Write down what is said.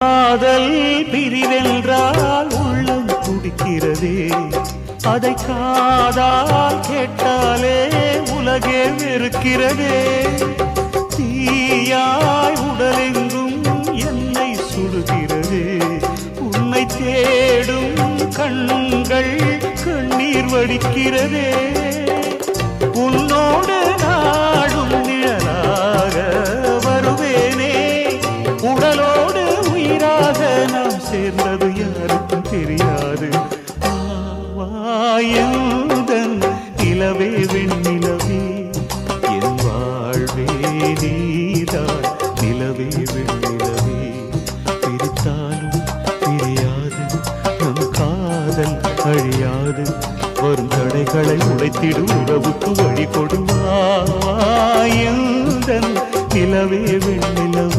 காதல் பிரிவென்றால் உள்ளம் துடிக்கிறதே, அதை காதால் கேட்டாலே உலகே வெறுக்கிறதே. தீயாய் உடலெங்கும் என்னை சுடுகிறதே, உன்னை தேடும் கண்கள் கண்ணீர் வடிக்கிறதே. உன்னோடு நாடும் நிழலாக வருவேனே, உடலோடு உயிராக நாம் சேர்ந்தது யாருக்கும் தெரியாது. வாயுதன் நிலவே வெண்ணிலவே, என் வாழ்வே நீதான் நிலவே வெண்ணிலவே. பிரித்தாலும் பிரியாது நம் காதல் அழியாது, வரும் தடைகளை உடைத்திடும் உறவுக்கு வழி கொடுவாயுதன் நிலவே வெண்ணிலவே.